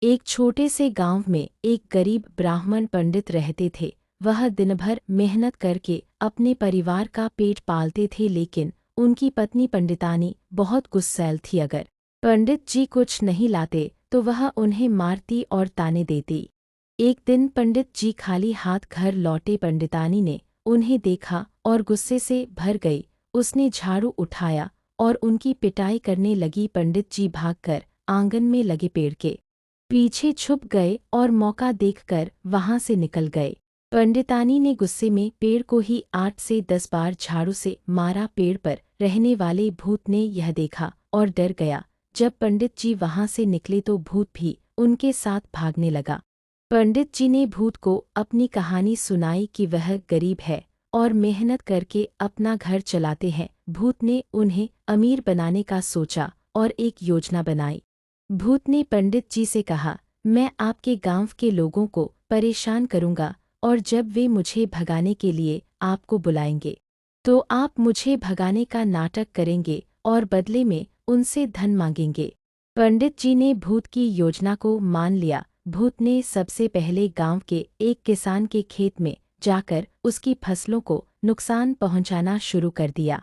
एक छोटे से गांव में एक गरीब ब्राह्मण पंडित रहते थे। वह दिन भर मेहनत करके अपने परिवार का पेट पालते थे, लेकिन उनकी पत्नी पंडितानी बहुत गुस्सैल थी। अगर पंडित जी कुछ नहीं लाते तो वह उन्हें मारती और ताने देती। एक दिन पंडित जी खाली हाथ घर लौटे। पंडितानी ने उन्हें देखा और गुस्से से भर गई। उसने झाड़ू उठाया और उनकी पिटाई करने लगी। पंडित जी भागकर आंगन में लगे पेड़ के पीछे छुप गए और मौका देखकर वहां से निकल गए। पंडितानी ने गुस्से में पेड़ को ही 8 से 10 बार झाड़ू से मारा। पेड़ पर रहने वाले भूत ने यह देखा और डर गया। जब पंडित जी वहां से निकले तो भूत भी उनके साथ भागने लगा। पंडित जी ने भूत को अपनी कहानी सुनाई कि वह गरीब है और मेहनत करके अपना घर चलाते हैं। भूत ने उन्हें अमीर बनाने का सोचा और एक योजना बनाई। भूत ने पंडित जी से कहा, मैं आपके गांव के लोगों को परेशान करूंगा और जब वे मुझे भगाने के लिए आपको बुलाएंगे तो आप मुझे भगाने का नाटक करेंगे और बदले में उनसे धन मांगेंगे। पंडित जी ने भूत की योजना को मान लिया। भूत ने सबसे पहले गांव के एक किसान के खेत में जाकर उसकी फसलों को नुकसान पहुंचाना शुरू कर दिया।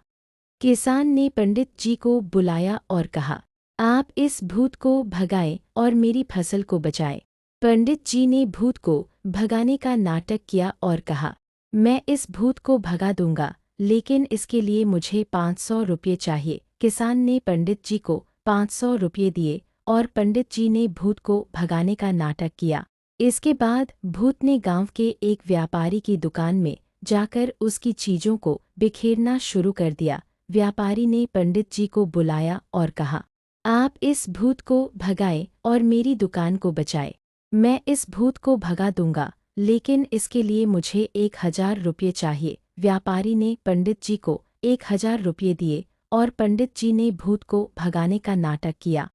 किसान ने पंडित जी को बुलाया और कहा, आप इस भूत को भगाएं और मेरी फसल को बचाएं। पंडित जी ने भूत को भगाने का नाटक किया और कहा, मैं इस भूत को भगा दूंगा, लेकिन इसके लिए मुझे 500 रुपये चाहिए। किसान ने पंडित जी को 500 रुपये दिए और पंडित जी ने भूत को भगाने का नाटक किया। इसके बाद भूत ने गांव के एक व्यापारी की दुकान में जाकर उसकी चीजों को बिखेरना शुरू कर दिया। व्यापारी ने पंडित जी को बुलाया और कहा, आप इस भूत को भगाएं और मेरी दुकान को बचाएं। मैं इस भूत को भगा दूंगा, लेकिन इसके लिए मुझे 1000 रुपये चाहिए। व्यापारी ने पंडित जी को 1000 रुपये दिए और पंडित जी ने भूत को भगाने का नाटक किया।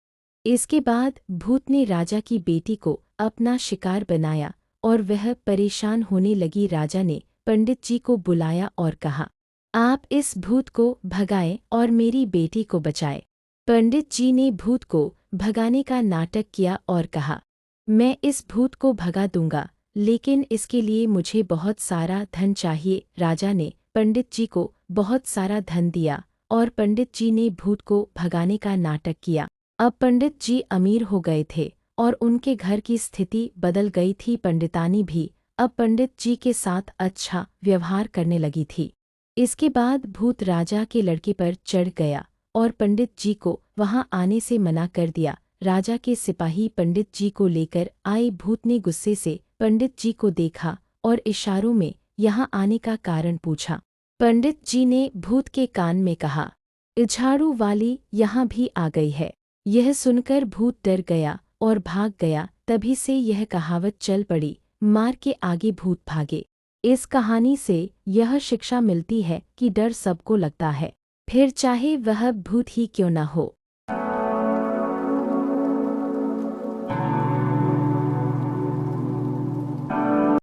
इसके बाद भूत ने राजा की बेटी को अपना शिकार बनाया और वह परेशान होने लगी। राजा ने पंडित जी को बुलाया और कहा, आप इस भूत को भगाएं और मेरी बेटी को बचाएं। पंडित जी ने भूत को भगाने का नाटक किया और कहा, मैं इस भूत को भगा दूंगा, लेकिन इसके लिए मुझे बहुत सारा धन चाहिए। राजा ने पंडित जी को बहुत सारा धन दिया और पंडित जी ने भूत को भगाने का नाटक किया। अब पंडित जी अमीर हो गए थे और उनके घर की स्थिति बदल गई थी। पंडितानी भी अब पंडित जी के साथ अच्छा व्यवहार करने लगी थी। इसके बाद भूत राजा के लड़के पर चढ़ गया और पंडित जी को वहां आने से मना कर दिया। राजा के सिपाही पंडित जी को लेकर आए। भूत ने गुस्से से पंडित जी को देखा और इशारों में यहाँ आने का कारण पूछा। पंडित जी ने भूत के कान में कहा, झाड़ू वाली यहाँ भी आ गई है। यह सुनकर भूत डर गया और भाग गया। तभी से यह कहावत चल पड़ी, मार के आगे भूत भागे। इस कहानी से यह शिक्षा मिलती है कि डर सबको लगता है, फिर चाहे वह भूत ही क्यों न हो।